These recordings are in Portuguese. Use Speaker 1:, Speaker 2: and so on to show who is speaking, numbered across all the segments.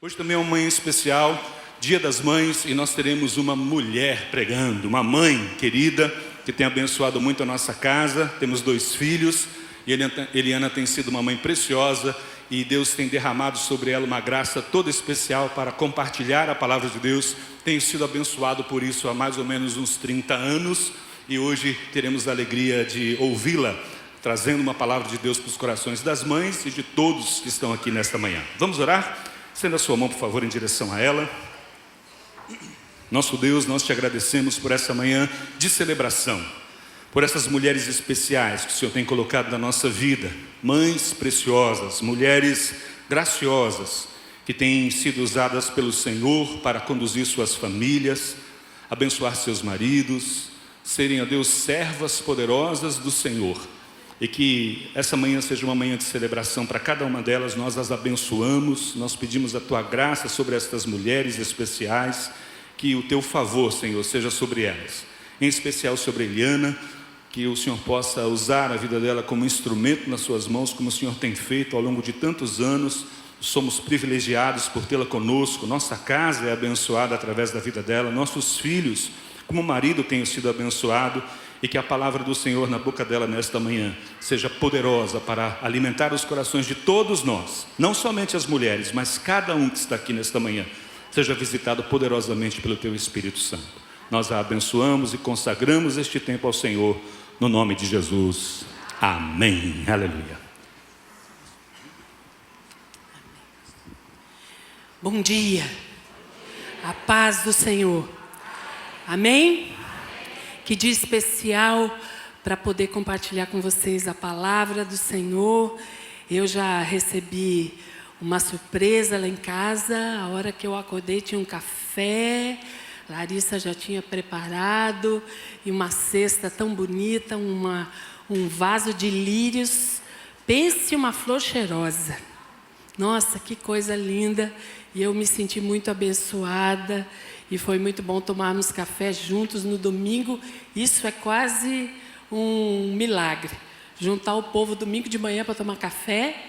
Speaker 1: Hoje também é uma manhã especial, Dia das Mães, e nós teremos uma mulher pregando, uma mãe querida, que tem abençoado muito a nossa casa. Temos 2 filhos, e Eliana tem sido uma mãe preciosa, e Deus tem derramado sobre ela uma graça toda especial para compartilhar a palavra de Deus. Tenho sido abençoado por isso há mais ou menos uns 30 anos, e hoje teremos a alegria de ouvi-la, trazendo uma palavra de Deus para os corações das mães e de todos que estão aqui nesta manhã. Vamos orar? Estenda a sua mão, por favor, em direção a ela. Nosso Deus, nós te agradecemos por essa manhã de celebração, por essas mulheres especiais que o Senhor tem colocado na nossa vida, mães preciosas, mulheres graciosas, que têm sido usadas pelo Senhor para conduzir suas famílias, abençoar seus maridos, serem, ó Deus, servas poderosas do Senhor. E que essa manhã seja uma manhã de celebração para cada uma delas. Nós as abençoamos, nós pedimos a Tua graça sobre estas mulheres especiais, que o Teu favor, Senhor, seja sobre elas, em especial sobre Eliana, que o Senhor possa usar a vida dela como instrumento nas Suas mãos, como o Senhor tem feito ao longo de tantos anos. Somos privilegiados por tê-la conosco, nossa casa é abençoada através da vida dela, nossos filhos, como marido, têm sido abençoado. E que a palavra do Senhor na boca dela nesta manhã seja poderosa para alimentar os corações de todos nós, não somente as mulheres, mas cada um que está aqui nesta manhã, seja visitado poderosamente pelo Teu Espírito Santo. Nós a abençoamos e consagramos este tempo ao Senhor, no nome de Jesus. Amém. Aleluia.
Speaker 2: Bom dia, a paz do Senhor. Amém? Que dia especial para poder compartilhar com vocês a palavra do Senhor. Eu já recebi uma surpresa lá em casa. A hora que eu acordei tinha um café, Larissa já tinha preparado, e uma cesta tão bonita, um vaso de lírios. Pense uma flor cheirosa. Nossa, que coisa linda! E eu me senti muito abençoada. E foi muito bom tomarmos café juntos no domingo. Isso é quase um milagre. Juntar o povo domingo de manhã para tomar café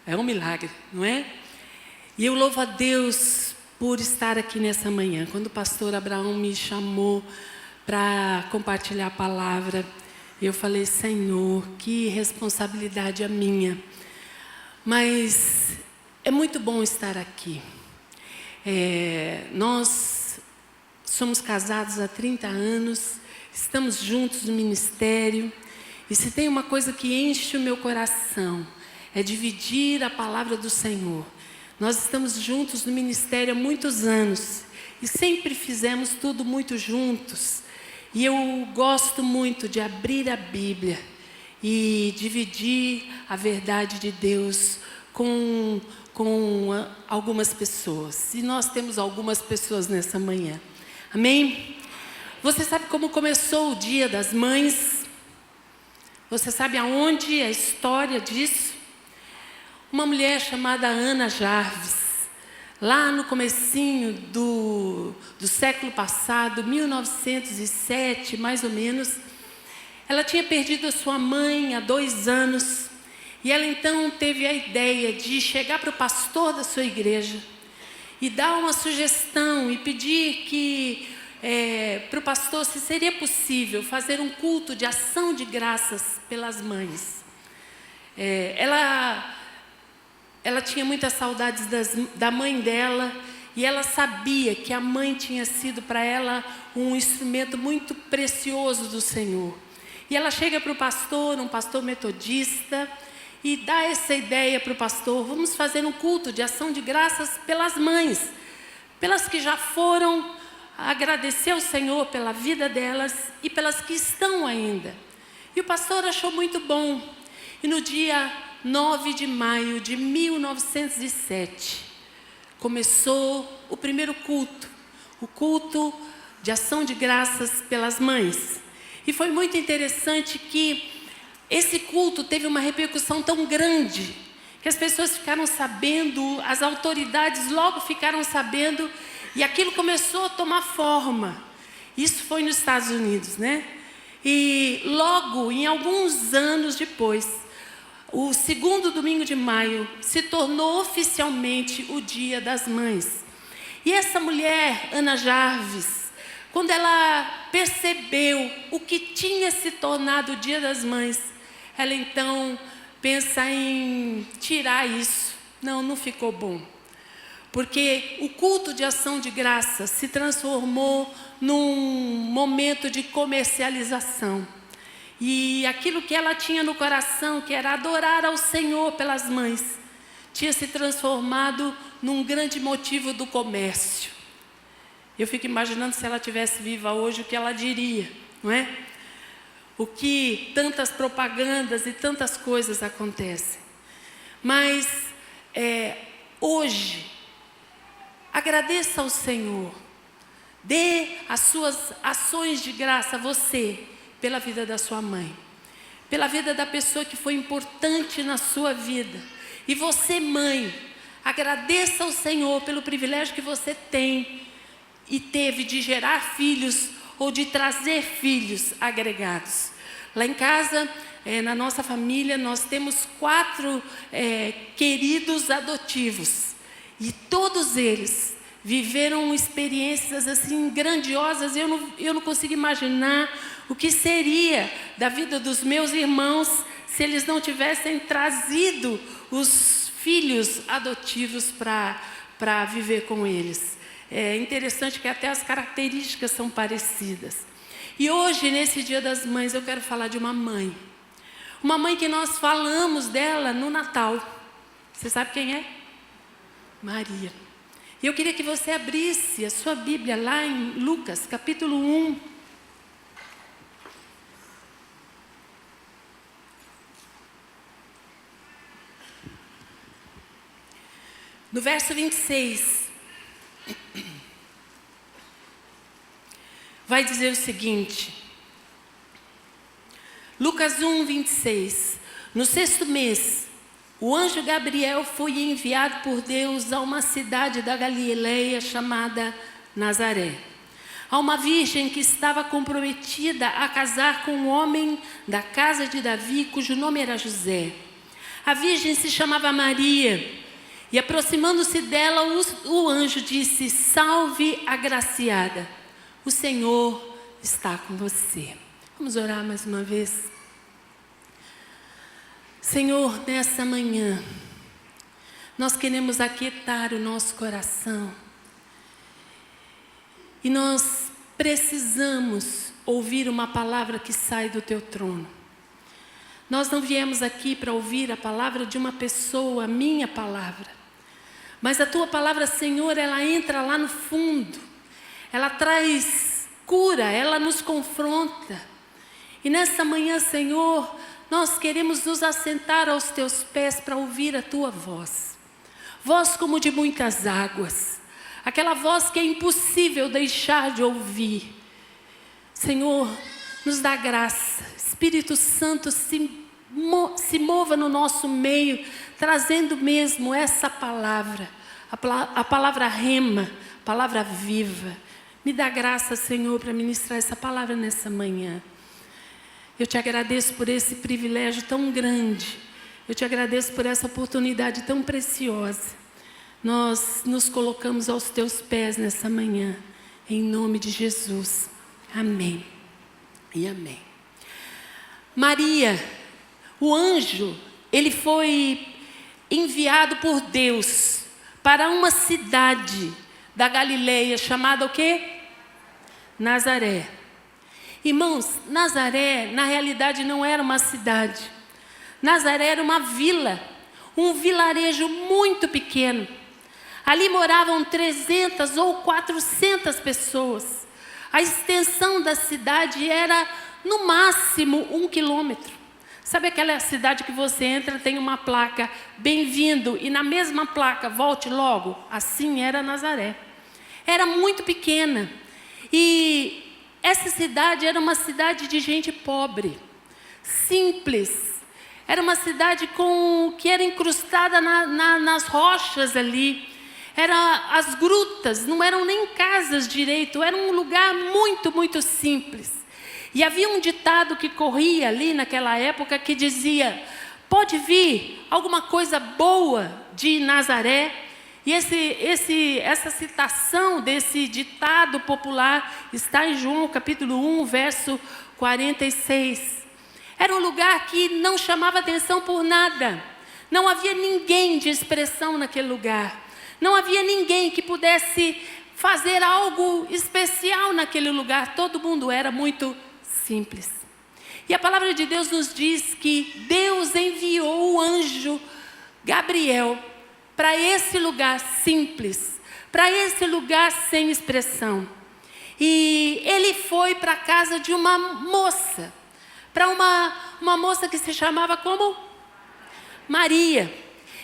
Speaker 2: é um milagre, não é? E eu louvo a Deus por estar aqui nessa manhã. Quando o pastor Abraão me chamou para compartilhar a palavra, eu falei: Senhor, que responsabilidade a minha. Mas é muito bom estar aqui. Nós somos casados há 30 anos, estamos juntos no ministério, e se tem uma coisa que enche o meu coração, é dividir a palavra do Senhor. Nós estamos juntos no ministério há muitos anos, e sempre fizemos tudo muito juntos, e eu gosto muito de abrir a Bíblia, e dividir a verdade de Deus com algumas pessoas, e nós temos algumas pessoas nessa manhã. Amém? Você sabe como começou o Dia das Mães? Você sabe aonde a história disso? Uma mulher chamada Ana Jarvis, lá no comecinho do século passado, 1907, mais ou menos, ela tinha perdido a sua mãe há 2 anos, e ela então teve a ideia de chegar para o pastor da sua igreja e dar uma sugestão e pedir para o pastor se seria possível fazer um culto de ação de graças pelas mães. Ela tinha muitas saudades da mãe dela, e ela sabia que a mãe tinha sido para ela um instrumento muito precioso do Senhor. E ela chega para o pastor, um pastor metodista, e dá essa ideia para o pastor: vamos fazer um culto de ação de graças pelas mães, pelas que já foram, agradecer ao Senhor pela vida delas e pelas que estão ainda. E o pastor achou muito bom. E no dia 9 de maio de 1907, começou o primeiro culto, o culto de ação de graças pelas mães. E foi muito interessante que esse culto teve uma repercussão tão grande, que as pessoas ficaram sabendo, as autoridades logo ficaram sabendo, e aquilo começou a tomar forma. Isso foi nos Estados Unidos, né? E logo, em alguns anos depois, o segundo domingo de maio se tornou oficialmente o Dia das Mães. E essa mulher, Ana Jarvis, quando ela percebeu o que tinha se tornado o Dia das Mães, ela então pensa em tirar isso. Não ficou bom. Porque o culto de ação de graça se transformou num momento de comercialização. E aquilo que ela tinha no coração, que era adorar ao Senhor pelas mães, tinha se transformado num grande motivo do comércio. Eu fico imaginando, se ela estivesse viva hoje, o que ela diria, não é? O que tantas propagandas e tantas coisas acontecem. Mas hoje, agradeça ao Senhor, dê as suas ações de graça a você, pela vida da sua mãe, pela vida da pessoa que foi importante na sua vida. E você, mãe, agradeça ao Senhor pelo privilégio que você tem e teve de gerar filhos ou de trazer filhos agregados. Lá em casa, na nossa família, nós temos 4 queridos adotivos. E todos eles viveram experiências assim grandiosas. Eu não consigo imaginar o que seria da vida dos meus irmãos se eles não tivessem trazido os filhos adotivos para viver com eles. É interessante que até as características são parecidas. E hoje, nesse Dia das Mães, eu quero falar de uma mãe. Uma mãe que nós falamos dela no Natal. Você sabe quem é? Maria. E eu queria que você abrisse a sua Bíblia lá em Lucas, capítulo 1. No verso 26, vai dizer o seguinte, Lucas 1, 26, no 6º mês, o anjo Gabriel foi enviado por Deus a uma cidade da Galileia chamada Nazaré, a uma virgem que estava comprometida a casar com um homem da casa de Davi, cujo nome era José. A virgem se chamava Maria. E aproximando-se dela, o anjo disse: salve, agraciada, o Senhor está com você. Vamos orar mais uma vez. Senhor, nessa manhã, nós queremos aquietar o nosso coração. E nós precisamos ouvir uma palavra que sai do teu trono. Nós não viemos aqui para ouvir a palavra de uma pessoa, a minha palavra. Mas a tua palavra, Senhor, ela entra lá no fundo. Ela traz cura, ela nos confronta. E nessa manhã, Senhor, nós queremos nos assentar aos teus pés para ouvir a tua voz. Voz como de muitas águas. Aquela voz que é impossível deixar de ouvir. Senhor, nos dá graça. Espírito Santo, se mova no nosso meio, trazendo mesmo essa palavra, a palavra rema, palavra viva. Me dá graça, Senhor, para ministrar essa palavra nessa manhã. Eu te agradeço por esse privilégio tão grande. Eu te agradeço por essa oportunidade tão preciosa. Nós nos colocamos aos teus pés nessa manhã, em nome de Jesus. Amém e amém. Maria, o anjo, ele foi enviado por Deus para uma cidade da Galileia chamada o quê? Nazaré. Irmãos, Nazaré na realidade não era uma cidade. Nazaré era uma vila, um vilarejo muito pequeno. Ali moravam 300 ou 400 pessoas. A extensão da cidade era no máximo 1 quilômetro. Sabe aquela cidade que você entra, tem uma placa, bem-vindo, e na mesma placa, volte logo? Assim era Nazaré. Era muito pequena. E essa cidade era uma cidade de gente pobre, simples. Era uma cidade que era incrustada nas rochas ali. As grutas, não eram nem casas direito, era um lugar muito, muito simples. E havia um ditado que corria ali naquela época que dizia: pode vir alguma coisa boa de Nazaré? E essa citação desse ditado popular está em João capítulo 1, verso 46. Era um lugar que não chamava atenção por nada. Não havia ninguém de expressão naquele lugar. Não havia ninguém que pudesse fazer algo especial naquele lugar. Todo mundo era muito simples. E a palavra de Deus nos diz que Deus enviou o anjo Gabriel para esse lugar simples, para esse lugar sem expressão. E ele foi para a casa de uma moça, para uma moça que se chamava como? Maria.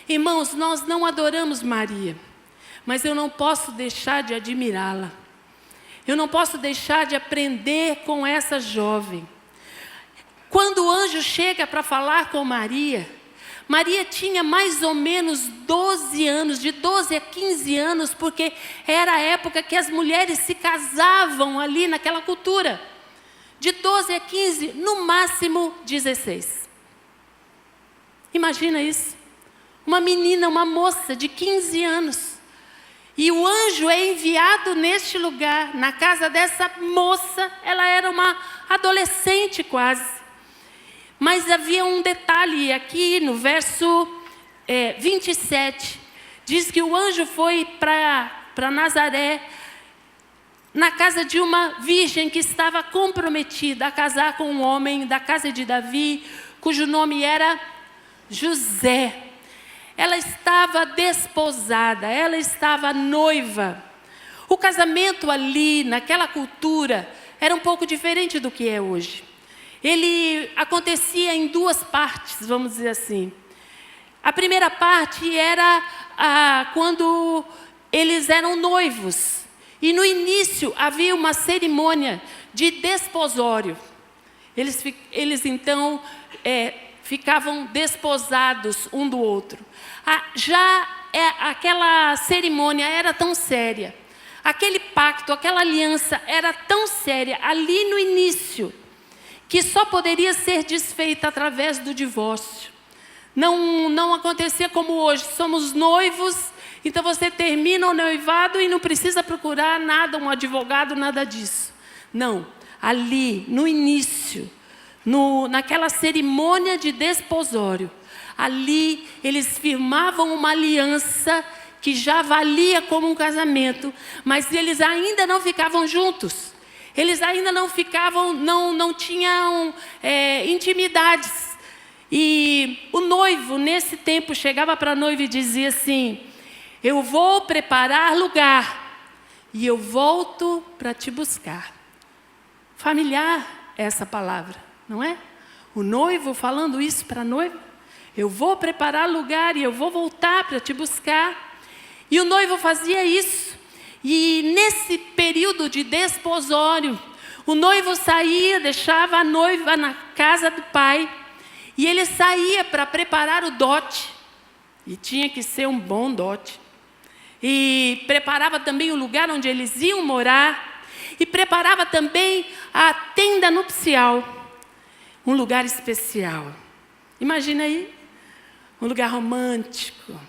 Speaker 2: Irmãos, nós não adoramos Maria, mas eu não posso deixar de admirá-la. Eu não posso deixar de aprender com essa jovem. Quando o anjo chega para falar com Maria, Maria tinha mais ou menos 12 anos, de 12 a 15 anos, porque era a época que as mulheres se casavam ali naquela cultura. De 12 a 15, no máximo 16. Imagina isso. Uma menina, uma moça de 15 anos. E o anjo é enviado neste lugar, na casa dessa moça. Ela era uma adolescente quase. Mas havia um detalhe aqui no verso 27. Diz que o anjo foi para Nazaré, na casa de uma virgem que estava comprometida a casar com um homem da casa de Davi, cujo nome era José. Ela estava desposada, ela estava noiva. O casamento ali, naquela cultura, era um pouco diferente do que é hoje. Ele acontecia em duas partes, vamos dizer assim. A primeira parte era quando eles eram noivos. E no início havia uma cerimônia de desposório. Eles então ficavam desposados um do outro. Aquela cerimônia era tão séria. Aquele pacto, aquela aliança era tão séria ali no início, que só poderia ser desfeita através do divórcio. Não acontecia como hoje, somos noivos, então você termina o noivado e não precisa procurar nada, um advogado, nada disso. Não, ali, no início, naquela cerimônia de desposório, ali eles firmavam uma aliança que já valia como um casamento, mas eles ainda não ficavam juntos. Eles ainda não ficavam, não tinham intimidades. E o noivo, nesse tempo, chegava para a noiva e dizia assim: eu vou preparar lugar e eu volto para te buscar. Familiar essa palavra, não é? O noivo falando isso para a noiva: eu vou preparar lugar e eu vou voltar para te buscar. E o noivo fazia isso. E nesse período de desposório, o noivo saía, deixava a noiva na casa do pai, e ele saía para preparar o dote, e tinha que ser um bom dote. E preparava também o lugar onde eles iam morar, e preparava também a tenda nupcial, um lugar especial. Imagina aí, um lugar romântico,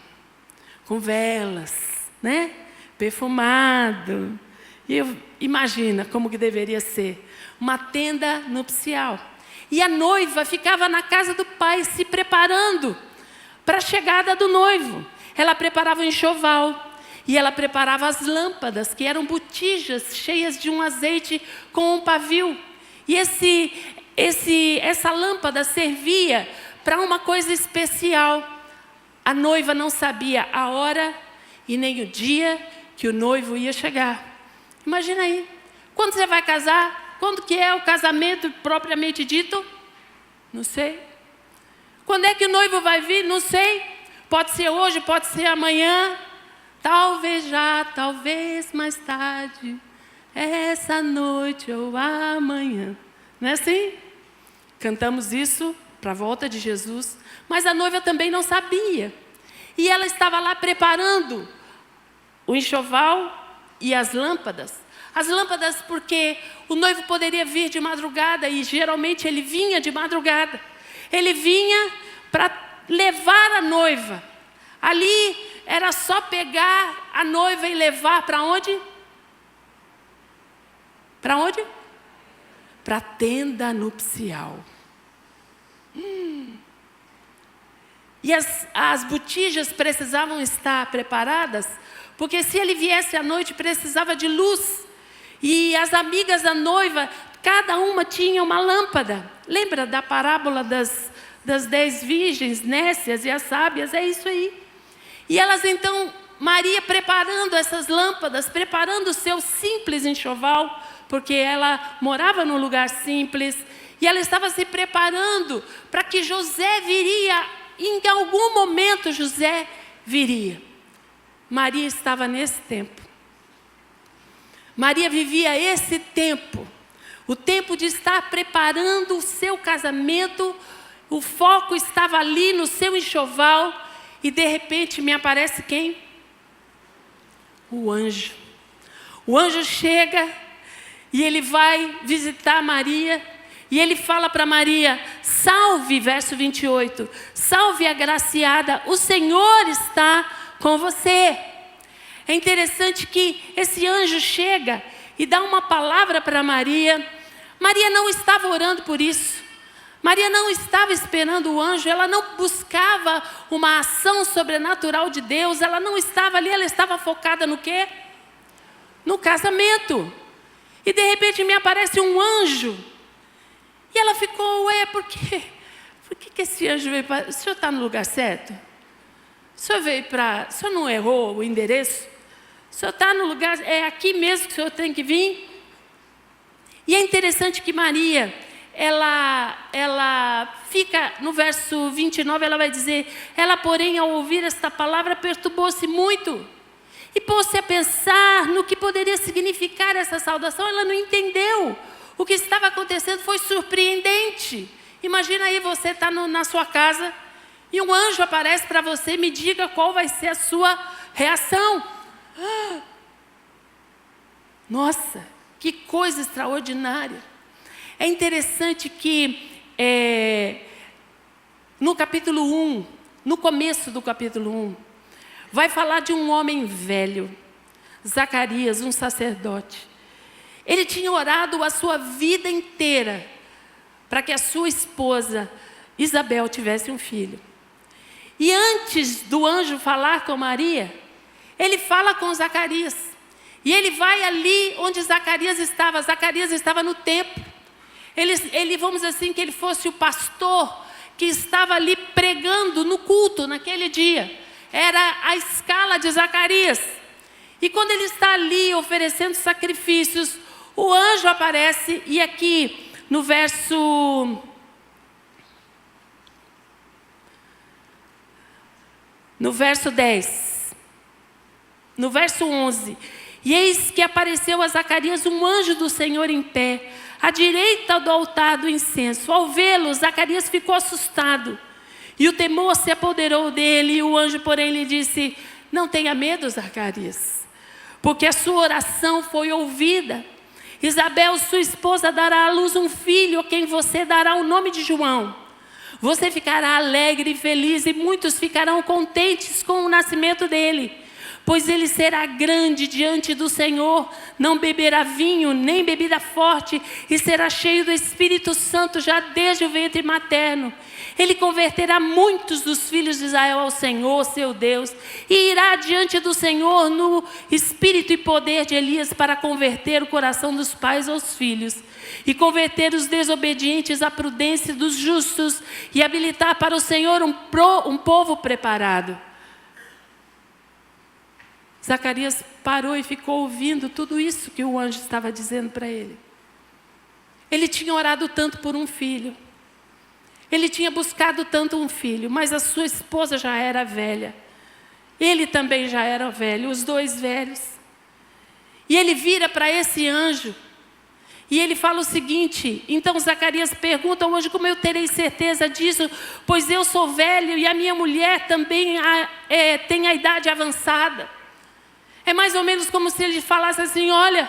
Speaker 2: com velas, né? Perfumado. E imagina como que deveria ser uma tenda nupcial. E a noiva ficava na casa do pai se preparando para a chegada do noivo. Ela preparava o enxoval e ela preparava as lâmpadas, que eram botijas cheias de um azeite com um pavio. E essa lâmpada servia para uma coisa especial. A noiva não sabia a hora e nem o dia que o noivo ia chegar. Imagina aí, quando você vai casar? Quando que é o casamento propriamente dito? Não sei. Quando é que o noivo vai vir? Não sei. Pode ser hoje, pode ser amanhã. Talvez já, talvez mais tarde. Essa noite ou amanhã. Não é assim? Cantamos isso para a volta de Jesus. Mas a noiva também não sabia. E ela estava lá preparando o enxoval e as lâmpadas. As lâmpadas porque o noivo poderia vir de madrugada, e geralmente ele vinha de madrugada. Ele vinha para levar a noiva. Ali era só pegar a noiva e levar para onde? Para onde? Para a tenda nupcial. E as botijas precisavam estar preparadas, porque se ele viesse à noite, precisava de luz. E as amigas da noiva, cada uma tinha uma lâmpada. Lembra da parábola das 10 virgens, nécias e as sábias? É isso aí. E elas então, Maria preparando essas lâmpadas, preparando o seu simples enxoval, porque ela morava num lugar simples, e ela estava se preparando para que José viria, em algum momento José viria. Maria estava nesse tempo. Maria vivia esse tempo, o tempo de estar preparando o seu casamento, o foco estava ali no seu enxoval, e de repente me aparece quem? O anjo. O anjo chega e ele vai visitar Maria, e ele fala para Maria: salve, verso 28, salve agraciada, o Senhor está com você. É interessante que esse anjo chega e dá uma palavra para Maria. Maria não estava orando por isso. Maria não estava esperando o anjo, ela não buscava uma ação sobrenatural de Deus, ela não estava ali, ela estava focada no quê? No casamento. E de repente me aparece um anjo. E ela ficou, por que esse anjo veio para... O senhor está no lugar certo? O senhor veio para... O senhor não errou o endereço? O senhor está no lugar... É aqui mesmo que o senhor tem que vir? E é interessante que Maria, ela fica, no verso 29, ela vai dizer: ela, porém, ao ouvir esta palavra, perturbou-se muito e pôs-se a pensar no que poderia significar essa saudação. Ela não entendeu. O que estava acontecendo foi surpreendente. Imagina aí, você está na sua casa e um anjo aparece para você. Me diga qual vai ser a sua reação. Nossa, que coisa extraordinária. É interessante que no capítulo 1, no começo do capítulo 1, vai falar de um homem velho, Zacarias, um sacerdote. Ele tinha orado a sua vida inteira para que a sua esposa Isabel tivesse um filho. E antes do anjo falar com Maria, ele fala com Zacarias. E ele vai ali onde Zacarias estava. Zacarias estava no templo. Ele, vamos dizer assim, que ele fosse o pastor que estava ali pregando no culto naquele dia. Era a escala de Zacarias. E quando ele está ali oferecendo sacrifícios, o anjo aparece, e aqui no verso 10, no verso 11, e eis que apareceu a Zacarias um anjo do Senhor em pé, à direita do altar do incenso. Ao vê-lo, Zacarias ficou assustado, e o temor se apoderou dele, e o anjo, porém, lhe disse: não tenha medo, Zacarias, porque a sua oração foi ouvida. Isabel, sua esposa, dará à luz um filho, a quem você dará o nome de João. Você ficará alegre e feliz, e muitos ficarão contentes com o nascimento dele, pois ele será grande diante do Senhor, não beberá vinho, nem bebida forte, e será cheio do Espírito Santo já desde o ventre materno. Ele converterá muitos dos filhos de Israel ao Senhor, seu Deus, e irá diante do Senhor no espírito e poder de Elias, para converter o coração dos pais aos filhos, e converter os desobedientes à prudência dos justos, e habilitar para o Senhor um povo preparado. Zacarias parou e ficou ouvindo tudo isso que o anjo estava dizendo para ele. Ele tinha orado tanto por um filho. Ele tinha buscado tanto um filho, mas a sua esposa já era velha. Ele também já era velho, os dois velhos. E ele vira para esse anjo e ele fala o seguinte: então Zacarias pergunta ao anjo: como eu terei certeza disso? Pois eu sou velho e a minha mulher também tem a idade avançada. É mais ou menos como se ele falasse assim: olha,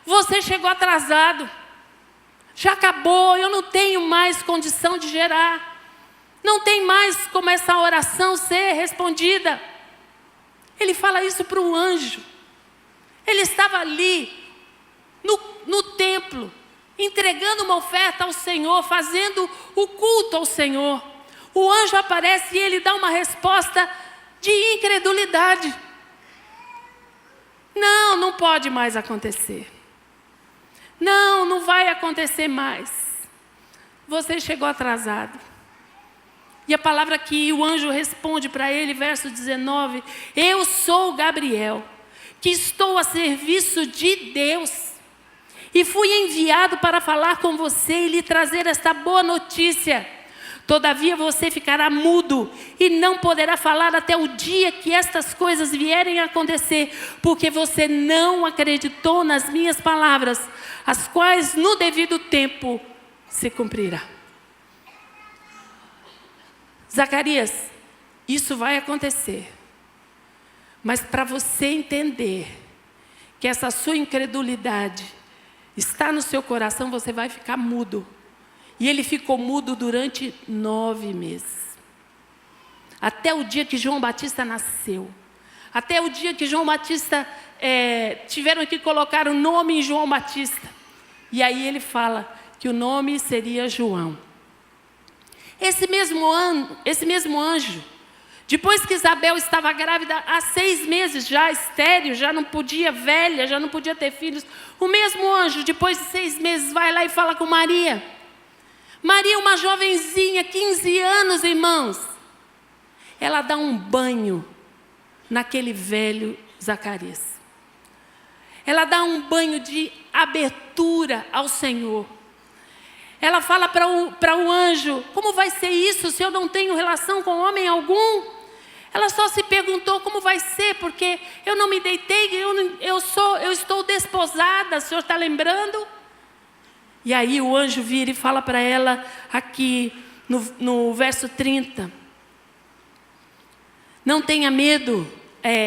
Speaker 2: você chegou atrasado. Já acabou, eu não tenho mais condição de gerar. Não tem mais como essa oração ser respondida. Ele fala isso para o anjo. Ele estava ali, no templo, entregando uma oferta ao Senhor, fazendo o culto ao Senhor. O anjo aparece e ele dá uma resposta de incredulidade. Não, não pode mais acontecer. Não, não vai acontecer mais. Você chegou atrasado. E a palavra que o anjo responde para ele, verso 19: eu sou Gabriel, que estou a serviço de Deus, e fui enviado para falar com você e lhe trazer esta boa notícia. Todavia você ficará mudo e não poderá falar até o dia que estas coisas vierem a acontecer, porque você não acreditou nas minhas palavras, as quais no devido tempo se cumprirá. Zacarias, isso vai acontecer. Mas para você entender que essa sua incredulidade está no seu coração, você vai ficar mudo. E ele ficou mudo durante 9 meses. Até o dia que João Batista nasceu. Até o dia que João Batista, tiveram que colocar o nome em João Batista. E aí ele fala que o nome seria João. Esse mesmo anjo, depois que Isabel estava grávida há 6 meses, já estéril, já não podia, velha, já não podia ter filhos, o mesmo anjo, depois de 6 meses, vai lá e fala com Maria. Maria, uma jovenzinha, 15 anos, irmãos. Ela dá um banho naquele velho Zacarias. Ela dá um banho de abertura ao Senhor. Ela fala para o anjo: como vai ser isso se eu não tenho relação com homem algum? Ela só se perguntou como vai ser, porque eu não me deitei, eu estou desposada, o senhor está lembrando? E aí o anjo vira e fala para ela aqui no verso 30. Não tenha medo.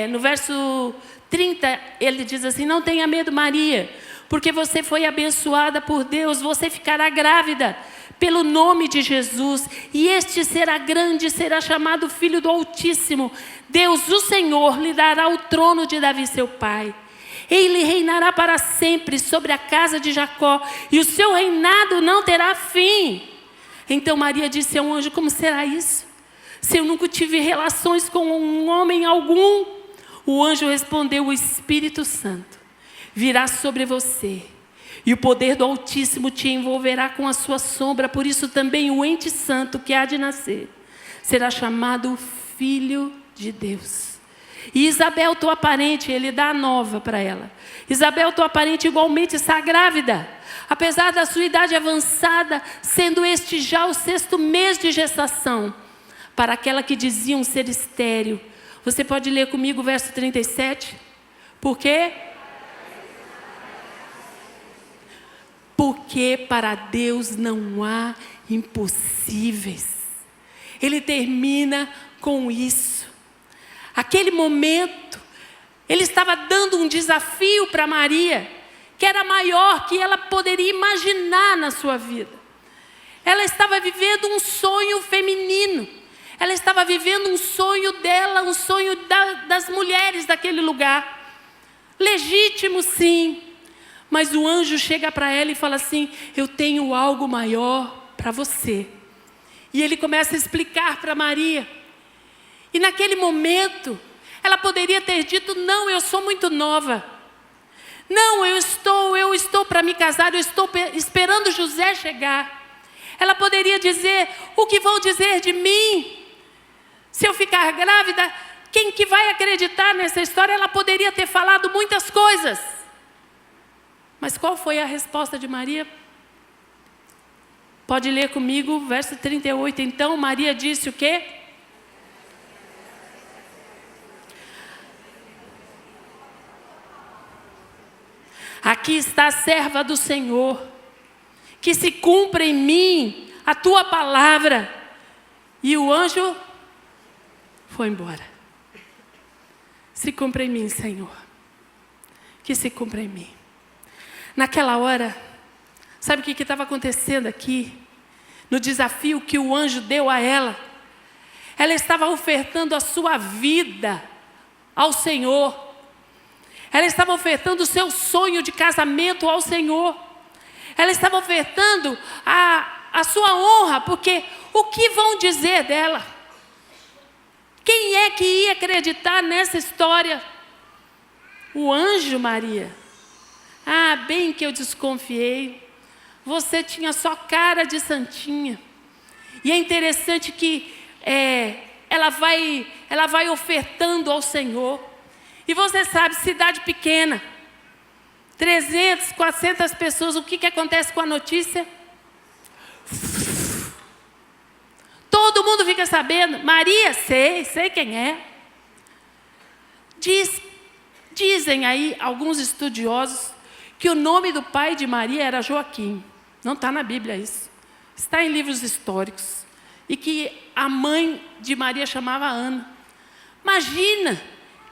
Speaker 2: No verso 30 ele diz assim: não tenha medo, Maria, porque você foi abençoada por Deus, você ficará grávida pelo nome de Jesus, e este será grande, será chamado Filho do Altíssimo. Deus, o Senhor, lhe dará o trono de Davi, seu pai. Ele reinará para sempre sobre a casa de Jacó, e o seu reinado não terá fim. Então Maria disse ao anjo: como será isso, se eu nunca tive relações com um homem algum? O anjo respondeu: o Espírito Santo virá sobre você, e o poder do Altíssimo te envolverá com a sua sombra. Por isso também o ente santo que há de nascer será chamado Filho de Deus. E Isabel, tua parente, ele dá a nova para ela. Isabel, tua parente, igualmente está grávida, apesar da sua idade avançada, sendo este já o 6º mês de gestação, para aquela que diziam ser estéril. Você pode ler comigo o verso 37? Por quê? Porque para Deus não há impossíveis. Ele termina com isso. Aquele momento, ele estava dando um desafio para Maria, que era maior que ela poderia imaginar na sua vida. Ela estava vivendo um sonho feminino. Ela estava vivendo um sonho dela, um sonho das mulheres daquele lugar. Legítimo, sim. Mas o anjo chega para ela e fala assim: eu tenho algo maior para você. E ele começa a explicar para Maria. E naquele momento, ela poderia ter dito: não, eu sou muito nova. Não, eu estou para me casar, eu estou esperando José chegar. Ela poderia dizer: o que vão dizer de mim? Se eu ficar grávida, quem que vai acreditar nessa história? Ela poderia ter falado muitas coisas. Mas qual foi a resposta de Maria? Pode ler comigo, verso 38. Então Maria disse o quê? Aqui está a serva do Senhor, que se cumpra em mim a tua palavra. E o anjo foi embora. Se cumpra em mim, Senhor. Que se cumpra em mim. Naquela hora, sabe o que estava acontecendo aqui? no desafio que o anjo deu a ela. Ela estava ofertando a sua vida ao Senhor. Ela estava ofertando o seu sonho de casamento ao Senhor. Ela estava ofertando a sua honra, porque o que vão dizer dela? Quem é que ia acreditar nessa história? O anjo, Maria. Ah, bem que eu desconfiei. Você tinha só cara de santinha. E é interessante que ela vai ofertando ao Senhor. E você sabe, cidade pequena, 300, 400 pessoas, o que acontece com a notícia? Todo mundo fica sabendo. Maria, sei quem é. Dizem aí alguns estudiosos que o nome do pai de Maria era Joaquim. Não está na Bíblia isso. Está em livros históricos. E que a mãe de Maria chamava Ana. Imagina,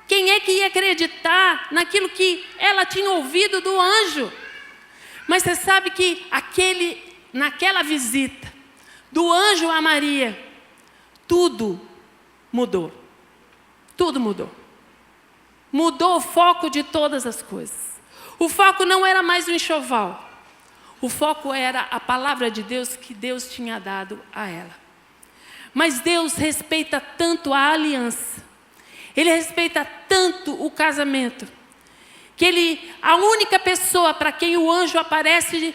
Speaker 2: quem é que ia acreditar naquilo que ela tinha ouvido do anjo? Mas você sabe que naquela visita do anjo a Maria, tudo mudou. Tudo mudou. Mudou o foco de todas as coisas. O foco não era mais o enxoval. O foco era a palavra de Deus que Deus tinha dado a ela. Mas Deus respeita tanto a aliança. Ele respeita tanto o casamento. Que a única pessoa para quem o anjo aparece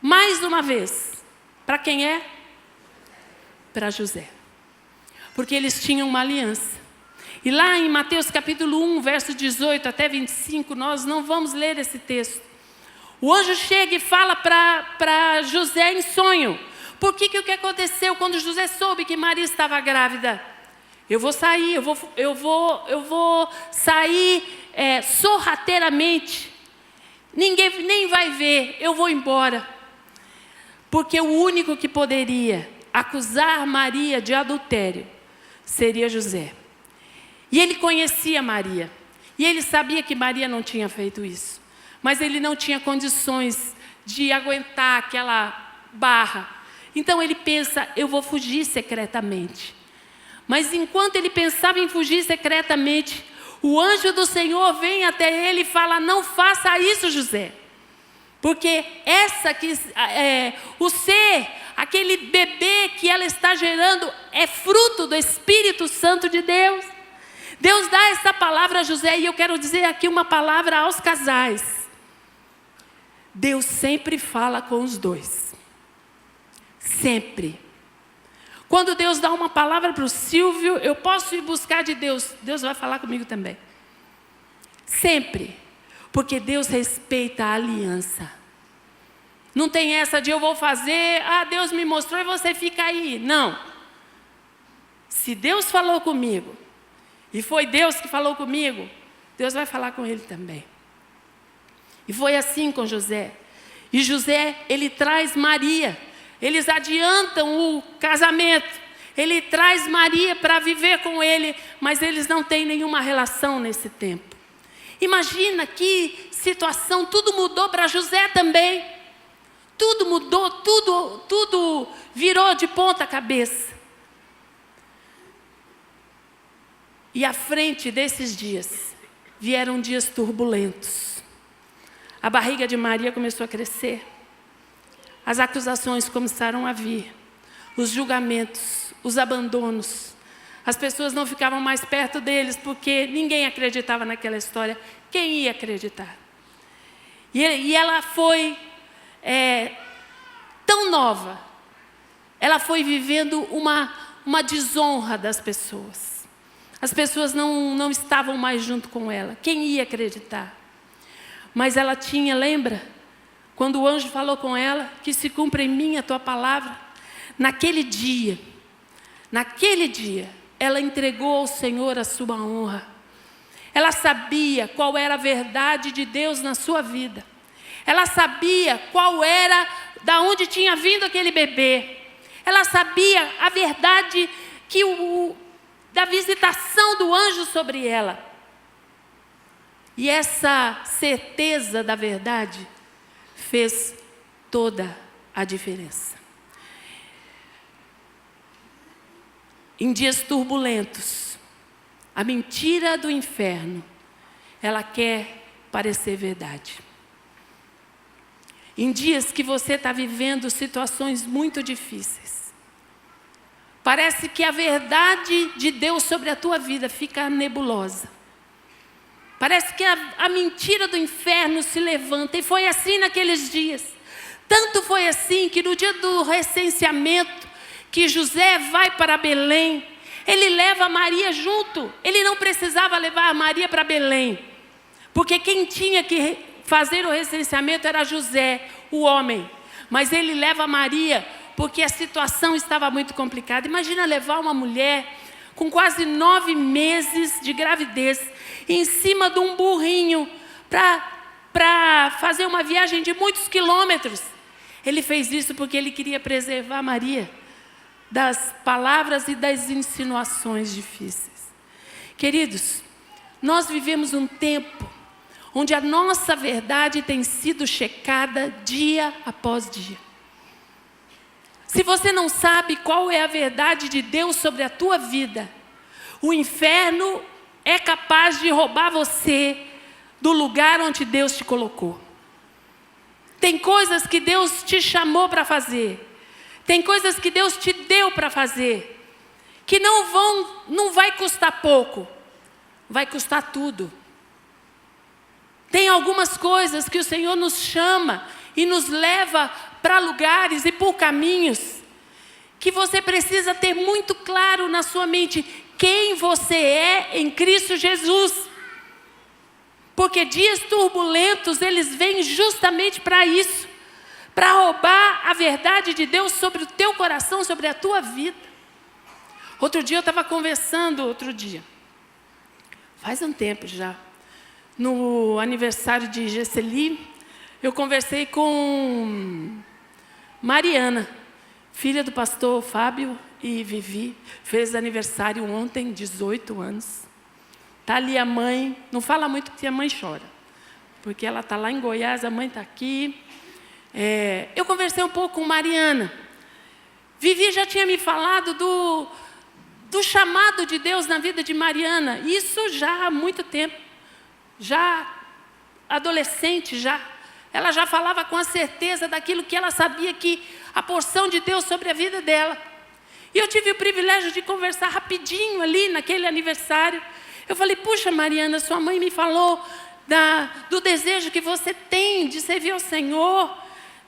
Speaker 2: mais uma vez. Para quem é? Para José. Porque eles tinham uma aliança. E lá em Mateus capítulo 1, verso 18 até 25, nós não vamos ler esse texto. O anjo chega e fala para José em sonho. Por que o que aconteceu quando José soube que Maria estava grávida? Eu vou sair, eu vou sair sorrateiramente. Ninguém nem vai ver, eu vou embora. Porque o único que poderia acusar Maria de adultério seria José. E ele conhecia Maria. E ele sabia que Maria não tinha feito isso. Mas ele não tinha condições de aguentar aquela barra. Então ele pensa, eu vou fugir secretamente. Mas enquanto ele pensava em fugir secretamente, o anjo do Senhor vem até ele e fala, não faça isso, José. Porque o ser, aquele bebê que ela está gerando, é fruto do Espírito Santo de Deus. Deus dá essa palavra a José, e eu quero dizer aqui uma palavra aos casais. Deus sempre fala com os dois. Sempre. Quando Deus dá uma palavra para o Silvio, eu posso ir buscar de Deus. Deus vai falar comigo também. Sempre. Porque Deus respeita a aliança. Não tem essa de eu vou fazer, Deus me mostrou e você fica aí. Não. Se Deus falou comigo, e foi Deus que falou comigo, Deus vai falar com ele também. E foi assim com José. E José, ele traz Maria. Eles adiantam o casamento. Ele traz Maria para viver com ele, mas eles não têm nenhuma relação nesse tempo. Imagina que situação, tudo mudou para José também. Tudo mudou, tudo virou de ponta cabeça. E à frente desses dias, vieram dias turbulentos. A barriga de Maria começou a crescer. As acusações começaram a vir. Os julgamentos, os abandonos. As pessoas não ficavam mais perto deles, porque ninguém acreditava naquela história. Quem ia acreditar? E ela foi tão nova. Ela foi vivendo uma desonra das pessoas. As pessoas não estavam mais junto com ela. Quem ia acreditar? Mas ela tinha, lembra? Quando o anjo falou com ela, que se cumpra em mim a tua palavra. Naquele dia, ela entregou ao Senhor a sua honra. Ela sabia qual era a verdade de Deus na sua vida. Ela sabia qual era, da onde tinha vindo aquele bebê. Ela sabia a verdade da visitação do anjo sobre ela. E essa certeza da verdade fez toda a diferença. em dias turbulentos, a mentira do inferno, ela quer parecer verdade. Em dias que você está vivendo situações muito difíceis, parece que a verdade de Deus sobre a tua vida fica nebulosa. Parece que a mentira do inferno se levanta. E foi assim naqueles dias. Tanto foi assim que no dia do recenseamento, que José vai para Belém, ele leva Maria junto. Ele não precisava levar a Maria para Belém, porque quem tinha que fazer o recenseamento era José, o homem. Mas ele leva Maria porque a situação estava muito complicada. Imagina levar uma mulher com quase 9 meses de gravidez em cima de um burrinho para fazer uma viagem de muitos quilômetros. Ele fez isso porque ele queria preservar Maria das palavras e das insinuações difíceis. Queridos, nós vivemos um tempo onde a nossa verdade tem sido checada dia após dia. Se você não sabe qual é a verdade de Deus sobre a tua vida, o inferno é capaz de roubar você do lugar onde Deus te colocou. Tem coisas que Deus te chamou para fazer, tem coisas que Deus te deu para fazer, que não vai custar pouco, vai custar tudo. Tem algumas coisas que o Senhor nos chama e nos leva para lugares e por caminhos que você precisa ter muito claro na sua mente quem você é em Cristo Jesus. Porque dias turbulentos, eles vêm justamente para isso, para roubar a verdade de Deus sobre o teu coração, sobre a tua vida. Outro dia eu estava conversando, faz um tempo já, no aniversário de Gesseli, eu conversei com Mariana, filha do pastor Fábio e Vivi, fez aniversário ontem, 18 anos. Está ali a mãe, não fala muito porque a mãe chora, porque ela está lá em Goiás, a mãe está aqui. Eu conversei um pouco com Mariana. Vivi já tinha me falado do chamado de Deus na vida de Mariana, isso já há muito tempo, já adolescente já. Ela já falava com a certeza daquilo que ela sabia que a porção de Deus sobre a vida dela. E eu tive o privilégio de conversar rapidinho ali naquele aniversário. Eu falei, puxa Mariana, sua mãe me falou do desejo que você tem de servir ao Senhor,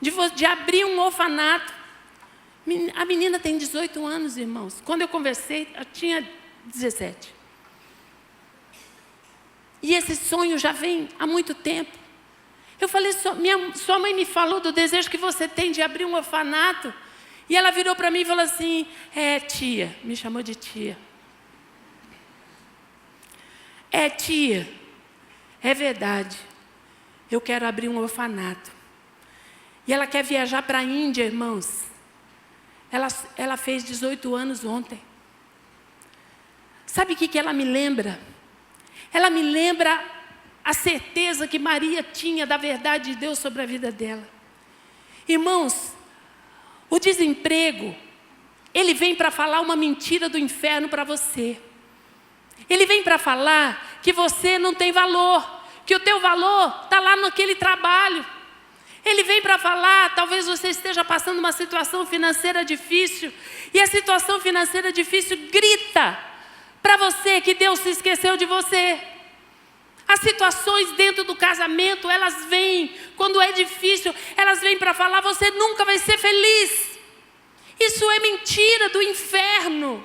Speaker 2: de abrir um orfanato. A menina tem 18 anos, irmãos. Quando eu conversei, eu tinha 17. E esse sonho já vem há muito tempo. Eu falei, sua mãe me falou do desejo que você tem de abrir um orfanato. E ela virou para mim e falou assim, tia, me chamou de tia. Tia, é verdade, eu quero abrir um orfanato. E ela quer viajar para a Índia, irmãos. Ela fez 18 anos ontem. Sabe o que ela me lembra? Ela me lembra a certeza que Maria tinha da verdade de Deus sobre a vida dela. Irmãos, o desemprego, ele vem para falar uma mentira do inferno para você. Ele vem para falar que você não tem valor, que o teu valor está lá naquele trabalho. Ele vem para falar, talvez você esteja passando uma situação financeira difícil, e a situação financeira difícil grita para você que Deus se esqueceu de você. As situações dentro do casamento, elas vêm, quando é difícil, elas vêm para falar, você nunca vai ser feliz. Isso é mentira do inferno.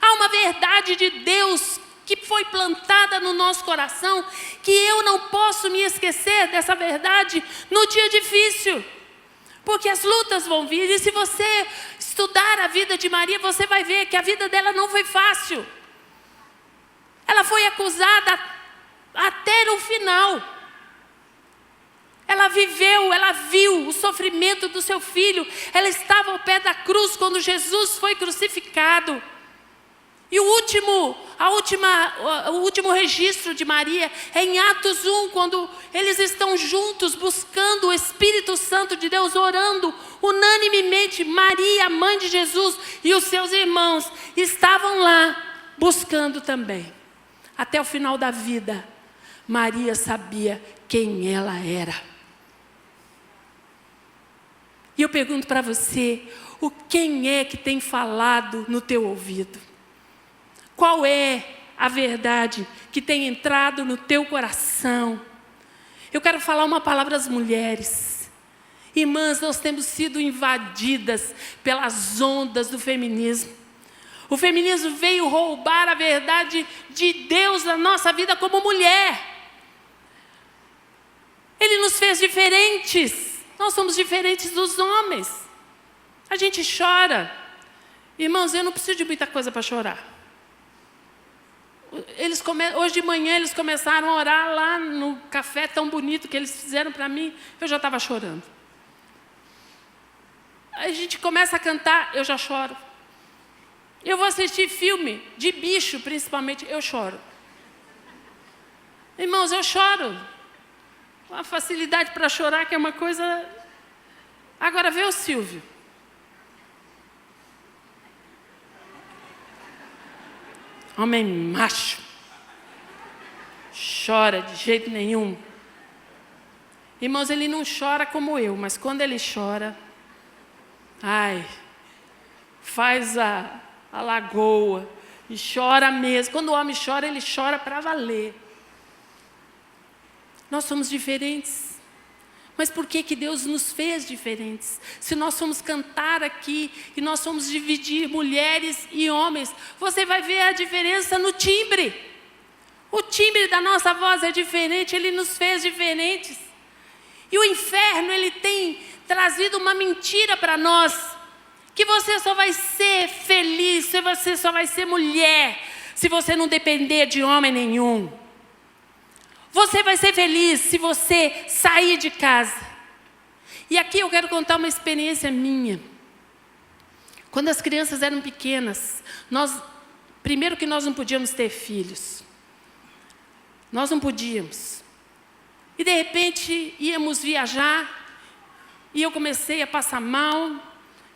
Speaker 2: Há uma verdade de Deus que foi plantada no nosso coração, que eu não posso me esquecer dessa verdade no dia difícil. Porque as lutas vão vir, e se você estudar a vida de Maria, você vai ver que a vida dela não foi fácil. Ela foi acusada até no final. Ela viu o sofrimento do seu filho. Ela estava ao pé da cruz quando Jesus foi crucificado. E o último O último registro de Maria é em Atos 1, quando eles estão juntos buscando o Espírito Santo de Deus, orando unanimemente. Maria, a mãe de Jesus, e os seus irmãos estavam lá buscando também. Até o final da vida, Maria sabia quem ela era. E eu pergunto para você, quem é que tem falado no teu ouvido? Qual é a verdade que tem entrado no teu coração? Eu quero falar uma palavra às mulheres. Irmãs, nós temos sido invadidas pelas ondas do feminismo. O feminismo veio roubar a verdade de Deus na nossa vida como mulher. Ele nos fez diferentes. Nós somos diferentes dos homens. A gente chora. Irmãos, eu não preciso de muita coisa para chorar. Hoje de manhã eles começaram a orar lá no café tão bonito que eles fizeram para mim. Eu já estava chorando. A gente começa a cantar, eu já choro. Eu vou assistir filme de bicho, principalmente, eu choro. Irmãos, eu choro. Uma facilidade para chorar, que é uma coisa... Agora vê o Silvio. Homem macho. Chora de jeito nenhum. Irmãos, ele não chora como eu, mas quando ele chora, faz a lagoa e chora mesmo. Quando o homem chora, ele chora para valer. Nós somos diferentes. Mas por que Deus nos fez diferentes? Se nós formos cantar aqui e nós formos dividir mulheres e homens, você vai ver a diferença no timbre. O timbre da nossa voz é diferente, Ele nos fez diferentes. E o inferno, ele tem trazido uma mentira para nós, que você só vai ser feliz, você só vai ser mulher, se você não depender de homem nenhum. Você vai ser feliz se você sair de casa. E aqui eu quero contar uma experiência minha. Quando as crianças eram pequenas, primeiro que nós não podíamos ter filhos. Nós não podíamos. E de repente íamos viajar, e eu comecei a passar mal,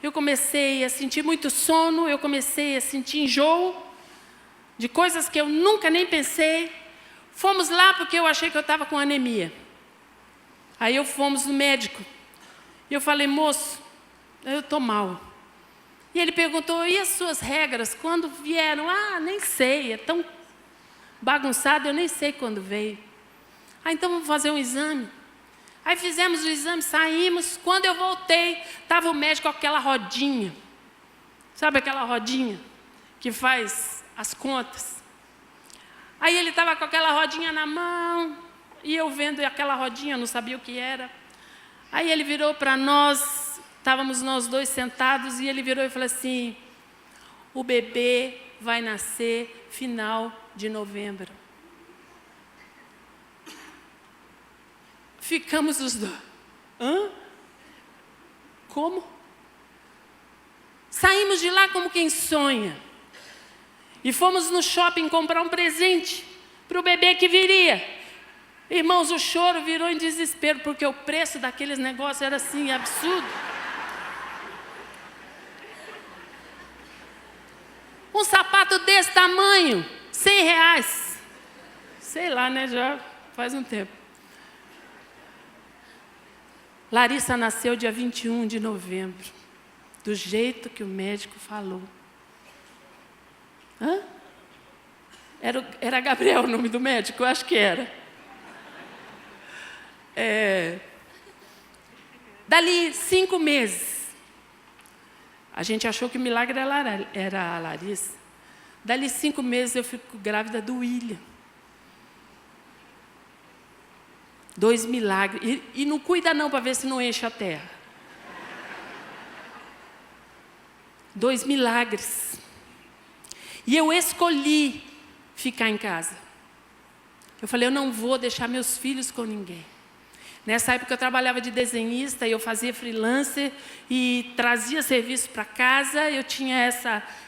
Speaker 2: eu comecei a sentir muito sono, eu comecei a sentir enjoo de coisas que eu nunca nem pensei. Fomos lá porque eu achei que eu estava com anemia. Aí fomos no médico. E eu falei, moço, eu estou mal. E ele perguntou, e as suas regras, quando vieram? Nem sei, é tão bagunçado, eu nem sei quando veio. Então vamos fazer um exame. Aí fizemos o exame, saímos. Quando eu voltei, estava o médico com aquela rodinha. Sabe aquela rodinha que faz as contas? Aí ele estava com aquela rodinha na mão, e eu vendo aquela rodinha, não sabia o que era. Aí ele virou para nós, estávamos nós dois sentados, e ele virou e falou assim, o bebê vai nascer final de novembro. Ficamos os dois. Como? Saímos de lá como quem sonha. E fomos no shopping comprar um presente para o bebê que viria. Irmãos, o choro virou em desespero, porque o preço daqueles negócios era assim, absurdo. Um sapato desse tamanho, R$100. Sei lá, né? Já faz um tempo. Larissa nasceu dia 21 de novembro, do jeito que o médico falou. Era Gabriel o nome do médico? Eu acho que era. Dali 5 meses, a gente achou que o milagre era a Larissa. Dali 5 meses eu fico grávida do William. 2 milagres. E não cuida não para ver se não enche a terra. 2 milagres. E eu escolhi ficar em casa. Eu falei, eu não vou deixar meus filhos com ninguém. Nessa época eu trabalhava de desenhista e eu fazia freelancer e trazia serviço para casa. Eu tinha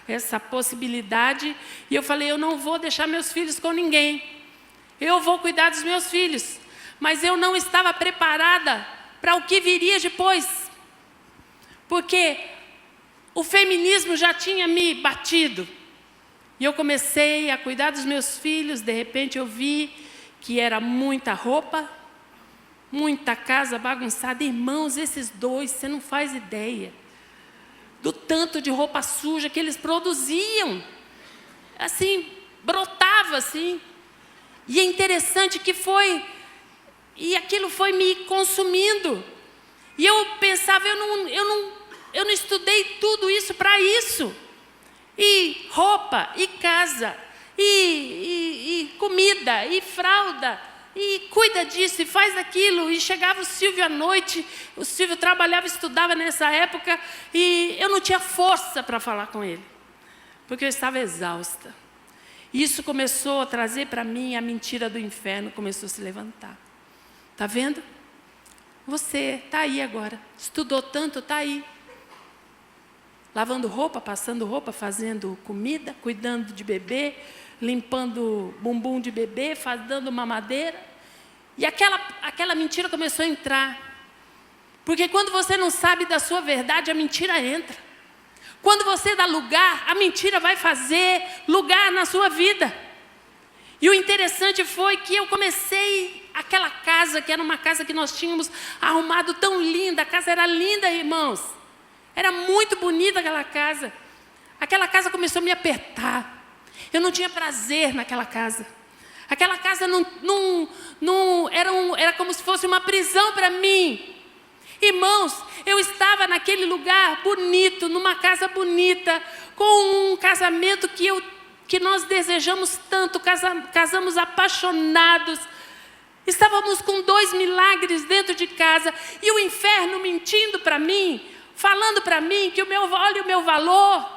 Speaker 2: essa possibilidade e eu falei, eu não vou deixar meus filhos com ninguém. Eu vou cuidar dos meus filhos. Mas eu não estava preparada para o que viria depois. Porque o feminismo já tinha me batido. E eu comecei a cuidar dos meus filhos. De repente eu vi que era muita roupa, muita casa bagunçada. Irmãos, esses dois, você não faz ideia do tanto de roupa suja que eles produziam. Assim, brotava assim. E é interessante que e aquilo foi me consumindo. E eu pensava, eu não estudei tudo isso para isso. E roupa, e casa, e comida, e fralda, e cuida disso, e faz aquilo. E chegava o Silvio à noite, o Silvio trabalhava, estudava nessa época, e eu não tinha força para falar com ele, porque eu estava exausta. Isso começou a trazer para mim a mentira do inferno, começou a se levantar. Está vendo? Você está aí agora, estudou tanto, está aí. Lavando roupa, passando roupa, fazendo comida, cuidando de bebê, limpando bumbum de bebê, dando mamadeira. E aquela mentira começou a entrar. Porque quando você não sabe da sua verdade, a mentira entra. Quando você dá lugar, a mentira vai fazer lugar na sua vida. E o interessante foi que eu comecei aquela casa, que era uma casa que nós tínhamos arrumado tão linda. A casa era linda, irmãos. Era muito bonita aquela casa. Aquela casa começou a me apertar. Eu não tinha prazer naquela casa. Aquela casa era como se fosse uma prisão para mim. Irmãos, eu estava naquele lugar bonito, numa casa bonita, com um casamento que nós desejamos tanto, casamos apaixonados. Estávamos com 2 milagres dentro de casa, e o inferno mentindo para mim, falando para mim que olha o meu valor,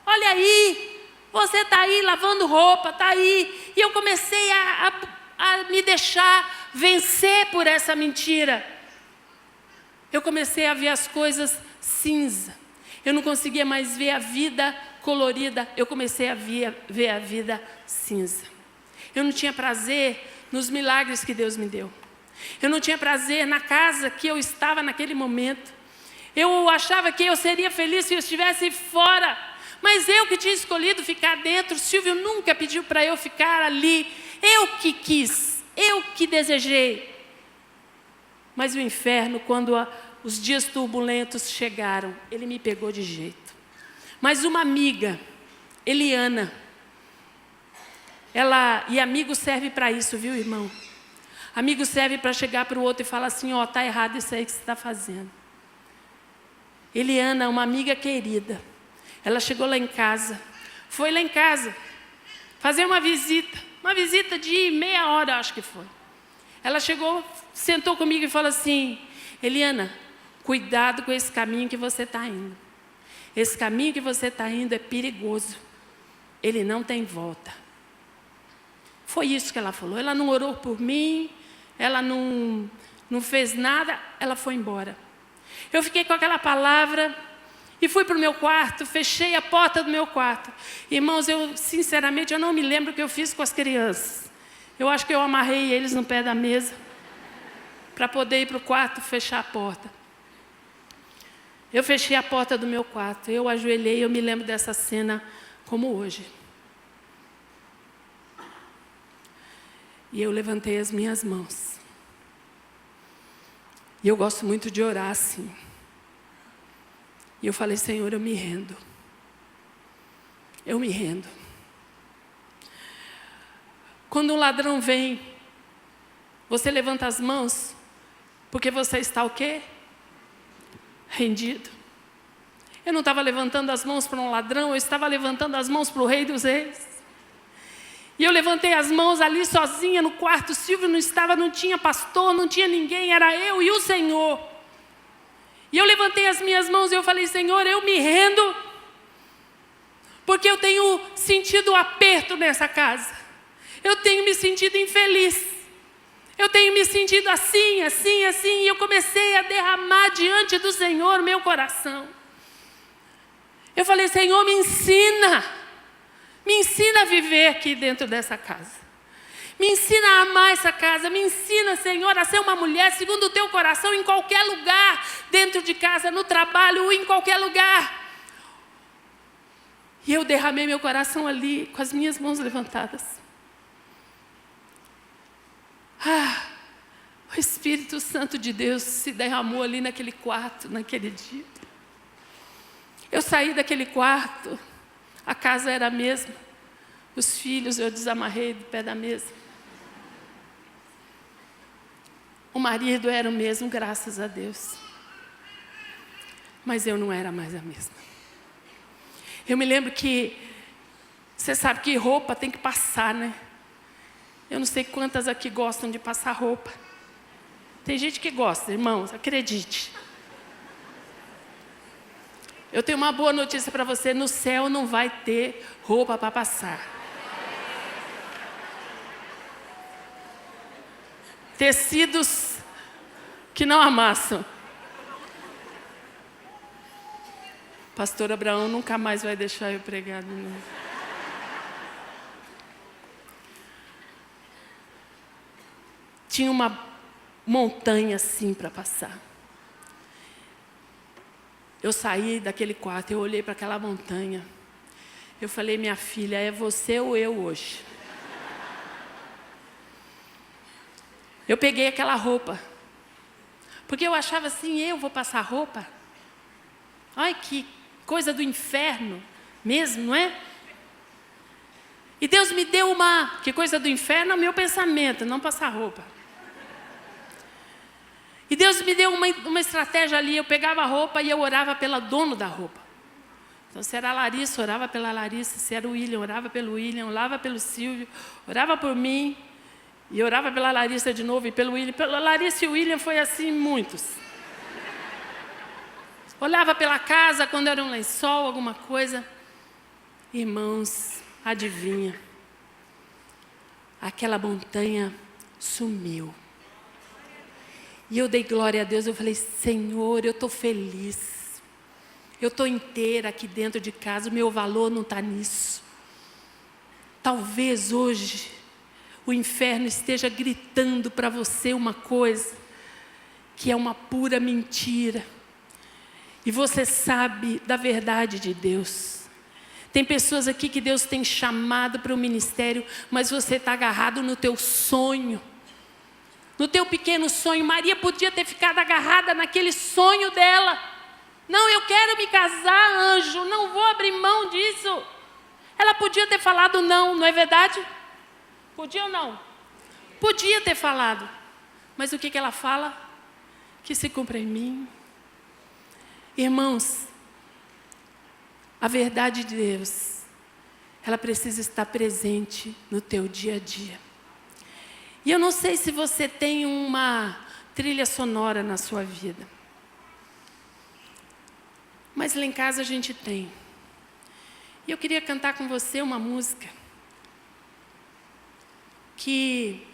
Speaker 2: olha aí, você está aí lavando roupa, está aí. E eu comecei a me deixar vencer por essa mentira. Eu comecei a ver as coisas cinza. Eu não conseguia mais ver a vida colorida, eu comecei a ver a vida cinza. Eu não tinha prazer nos milagres que Deus me deu. Eu não tinha prazer na casa que eu estava naquele momento. Eu achava que eu seria feliz se eu estivesse fora, mas eu que tinha escolhido ficar dentro. O Silvio nunca pediu para eu ficar ali. Eu que quis, eu que desejei. Mas o inferno, quando os dias turbulentos chegaram, ele me pegou de jeito. Mas uma amiga, Eliana, e amigo serve para isso, viu, irmão? Amigo serve para chegar para o outro e falar assim, ó, está errado isso aí que você está fazendo. Eliana, uma amiga querida, ela chegou lá em casa, foi lá em casa, fazer uma visita de meia hora, acho que foi. Ela chegou, sentou comigo e falou assim, Eliana, cuidado com esse caminho que você está indo. Esse caminho que você está indo é perigoso. Ele não tem volta. Foi isso que ela falou. Ela não orou por mim, ela não fez nada, ela foi embora. Eu fiquei com aquela palavra e fui para o meu quarto, fechei a porta do meu quarto. Irmãos, sinceramente, eu não me lembro o que eu fiz com as crianças. Eu acho que eu amarrei eles no pé da mesa para poder ir para o quarto e fechar a porta. Eu fechei a porta do meu quarto, eu ajoelhei, eu me lembro dessa cena como hoje. E eu levantei as minhas mãos. E eu gosto muito de orar assim. E eu falei, Senhor, eu me rendo. Eu me rendo. Quando um ladrão vem, você levanta as mãos, porque você está o quê? Rendido. Eu não estava levantando as mãos para um ladrão, eu estava levantando as mãos para o Rei dos Reis. E eu levantei as mãos ali sozinha no quarto. Silvio não estava, não tinha pastor, não tinha ninguém, era eu e o Senhor. E eu levantei as minhas mãos e eu falei, Senhor, eu me rendo, porque eu tenho sentido o aperto nessa casa. Eu tenho me sentido infeliz. Eu tenho me sentido assim, assim, assim. E eu comecei a derramar diante do Senhor meu coração. Eu falei, Senhor, me ensina a viver aqui dentro dessa casa. Me ensina a amar essa casa. Me ensina, Senhor, a ser uma mulher segundo o teu coração em qualquer lugar, dentro de casa, no trabalho ou em qualquer lugar. E eu derramei meu coração ali, com as minhas mãos levantadas. O Espírito Santo de Deus se derramou ali naquele quarto, naquele dia. Eu saí daquele quarto, a casa era a mesma, os filhos eu desamarrei do pé da mesa. O marido era o mesmo, graças a Deus. Mas eu não era mais a mesma. Eu me lembro que, você sabe que roupa tem que passar, né? Eu não sei quantas aqui gostam de passar roupa. Tem gente que gosta, irmãos, acredite. Eu tenho uma boa notícia para você, no céu não vai ter roupa para passar. Tecidos que não amassam. Pastor Abraão nunca mais vai deixar eu pregar de novo. Tinha uma montanha assim para passar. Eu saí daquele quarto, eu olhei para aquela montanha. Eu falei, minha filha, é você ou eu hoje? Eu peguei aquela roupa. Porque eu achava assim, eu vou passar roupa? Ai, que coisa do inferno mesmo, não é? E Deus me deu que coisa do inferno é o meu pensamento, não passar roupa. E Deus me deu uma estratégia ali, eu pegava a roupa e eu orava pela dona da roupa. Então, se era a Larissa, orava pela Larissa, se era o William, orava pelo William, orava pelo Silvio, orava por mim, e orava pela Larissa de novo e pelo William. Pela Larissa e o William foi assim, muitos. Olhava pela casa quando era um lençol, alguma coisa. Irmãos, adivinha? Aquela montanha sumiu. E eu dei glória a Deus, eu falei, Senhor, eu estou feliz. Eu estou inteira aqui dentro de casa, o meu valor não está nisso. Talvez hoje o inferno esteja gritando para você uma coisa que é uma pura mentira. E você sabe da verdade de Deus. Tem pessoas aqui que Deus tem chamado para o ministério, mas você está agarrado no teu sonho. No teu pequeno sonho. Maria podia ter ficado agarrada naquele sonho dela. Não, eu quero me casar, anjo, não vou abrir mão disso. Ela podia ter falado não, não é verdade? Podia ou não? Podia ter falado. Mas o que ela fala? Que se cumpra em mim. Irmãos, a verdade de Deus, ela precisa estar presente no teu dia a dia. E eu não sei se você tem uma trilha sonora na sua vida. Mas lá em casa a gente tem. E eu queria cantar com você uma música que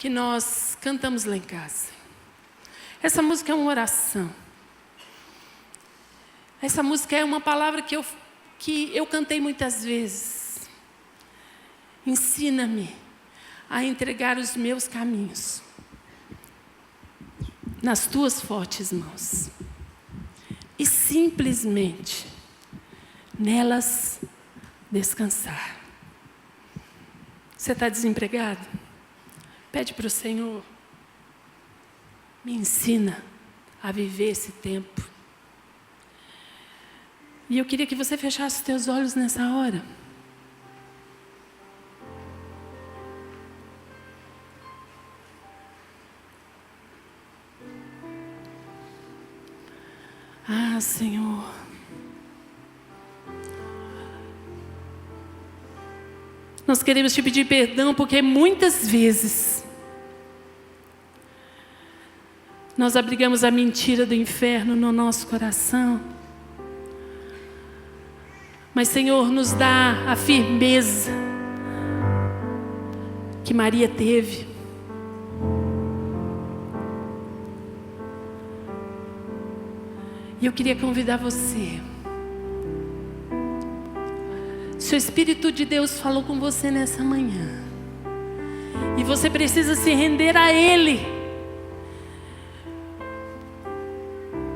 Speaker 2: nós cantamos lá em casa. Essa música é uma oração. Essa música é uma palavra que eu cantei muitas vezes. Ensina-me a entregar os meus caminhos nas tuas fortes mãos e simplesmente nelas descansar. Você está desempregado? Pede para o Senhor, me ensina a viver esse tempo. E eu queria que você fechasse os teus olhos nessa hora. Ah, Senhor. Nós queremos te pedir perdão porque muitas vezes nós abrigamos a mentira do inferno no nosso coração. Mas, Senhor, nos dá a firmeza que Maria teve. E eu queria convidar você. Se o Espírito de Deus falou com você nessa manhã, e você precisa se render a Ele,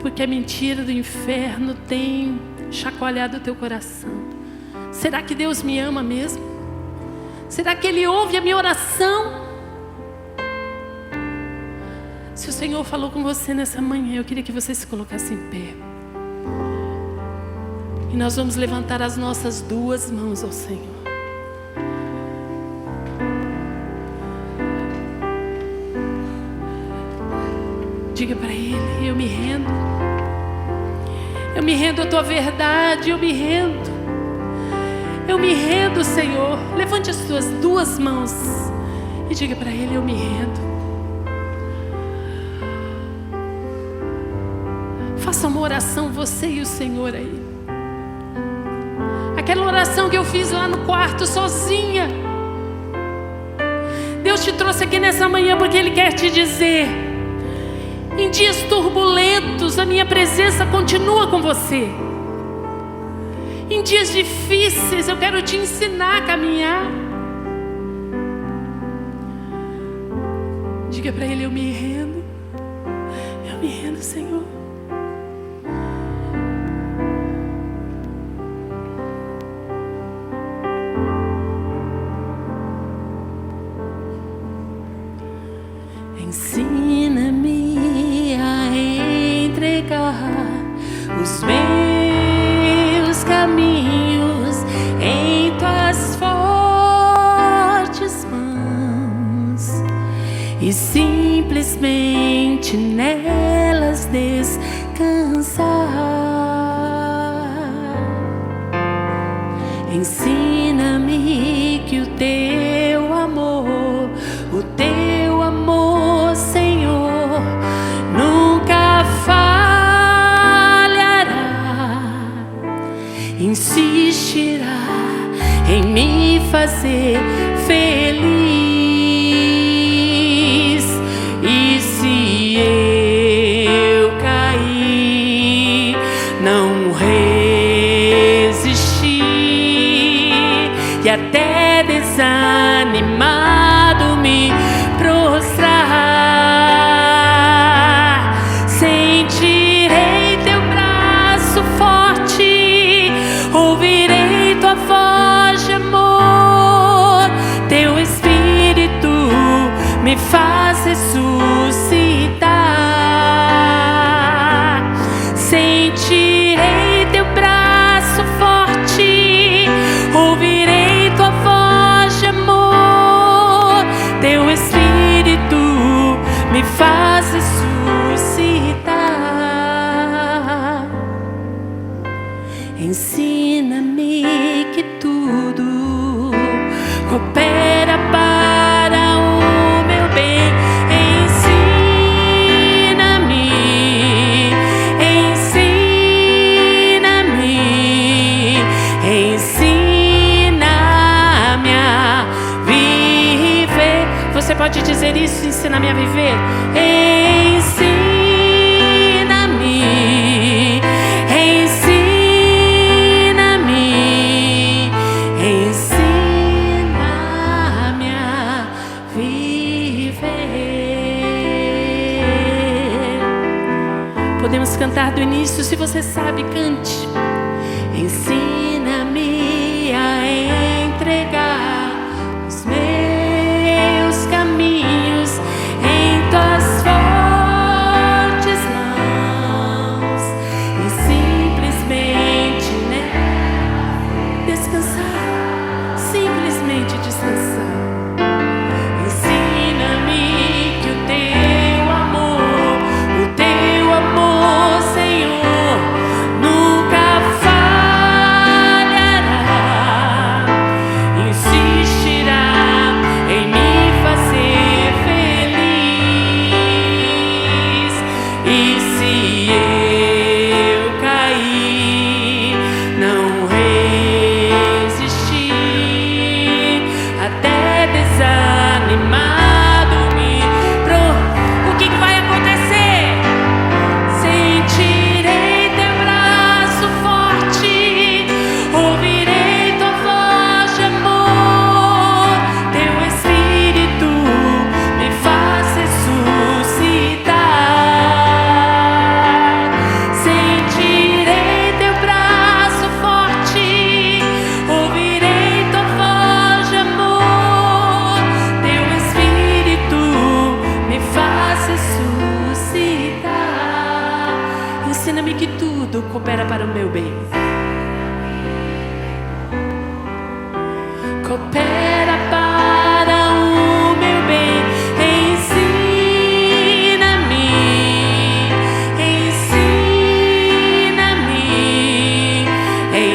Speaker 2: porque a mentira do inferno tem chacoalhado o teu coração. Será que Deus me ama mesmo? Será que Ele ouve a minha oração? Se o Senhor falou com você nessa manhã, eu queria que você se colocasse em pé. E nós vamos levantar as nossas duas mãos ao Senhor. Diga para Ele: eu me rendo. Eu me rendo à Tua verdade, eu me rendo. Eu me rendo, Senhor. Levante as Tuas duas mãos e diga para Ele: eu me rendo. Faça uma oração, você e o Senhor aí. Aquela oração que eu fiz lá no quarto, sozinha. Deus te trouxe aqui nessa manhã porque Ele quer te dizer: em dias turbulentos, a minha presença continua com você. Em dias difíceis, eu quero te ensinar a caminhar. Diga para Ele: eu me rendo. Eu me rendo, Senhor. Ensina-me a entregar os meus caminhos em Tuas fortes mãos e simplesmente nelas descansar. Ensina-me que o Teu amor, Senhor, nunca falhará. Insistirá em me fazer feliz. E se eu cair, não resistir e até desanimado me prostrar, sentirei Teu braço forte, ouvirei Tua voz de amor. Teu Espírito me faz ressuscitar. Sentirei Teu braço forte, ouvirei Tua voz de amor. Teu Espírito me faz ressuscitar. Ensina-me que tudo coopera para o meu bem. Ensina-me, ensina-me, ensina-me a viver. Você pode dizer isso? Ensina-me a viver. Ensina-me, ensina-me, ensina-me a viver. Podemos cantar do início, se você sabe, cante. Ensina-me a entregar os meus caminhos em Tuas fortes mãos e simplesmente descansar, simplesmente descansar. Ensina-me que o Teu amor, Senhor, nunca falhará. coopera para o meu bem. Ensina-me, ensina-me,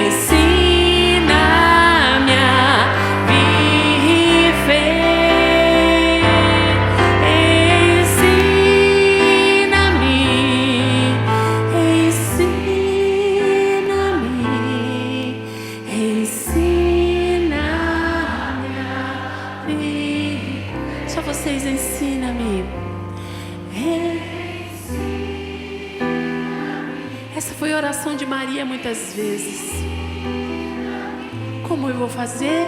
Speaker 2: ensina-me a viver. Ensina-me, ensina-me, ensina-me a viver. Só vocês, ensina-me. Essa foi a oração de Maria muitas vezes. Como eu vou fazer?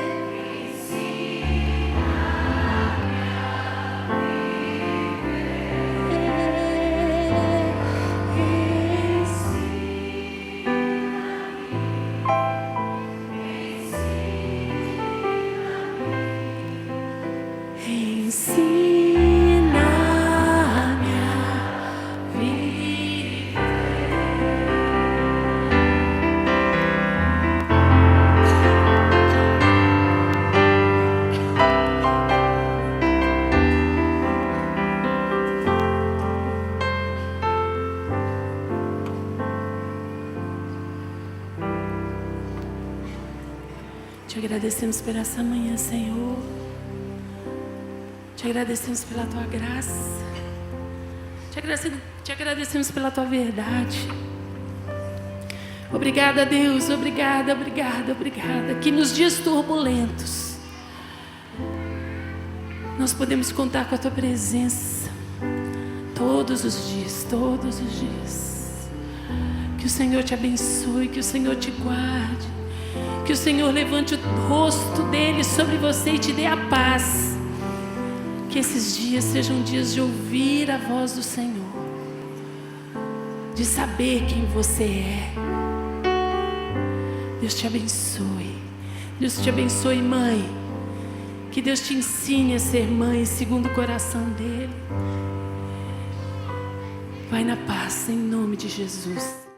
Speaker 2: Ensina-me a viver. Te agradecemos por essa manhã, Senhor. Te agradecemos pela Tua graça. Te agradecemos pela Tua verdade. Obrigada, Deus. Obrigada, obrigada, obrigada. Que nos dias turbulentos nós podemos contar com a Tua presença. Todos os dias, todos os dias. Que o Senhor te abençoe, que o Senhor te guarde. Que o Senhor levante o rosto dele sobre você e te dê a paz. Que esses dias sejam dias de ouvir a voz do Senhor, de saber quem você é. Deus te abençoe. Deus te abençoe, mãe. Que Deus te ensine a ser mãe segundo o coração dele. Vai na paz, em nome de Jesus.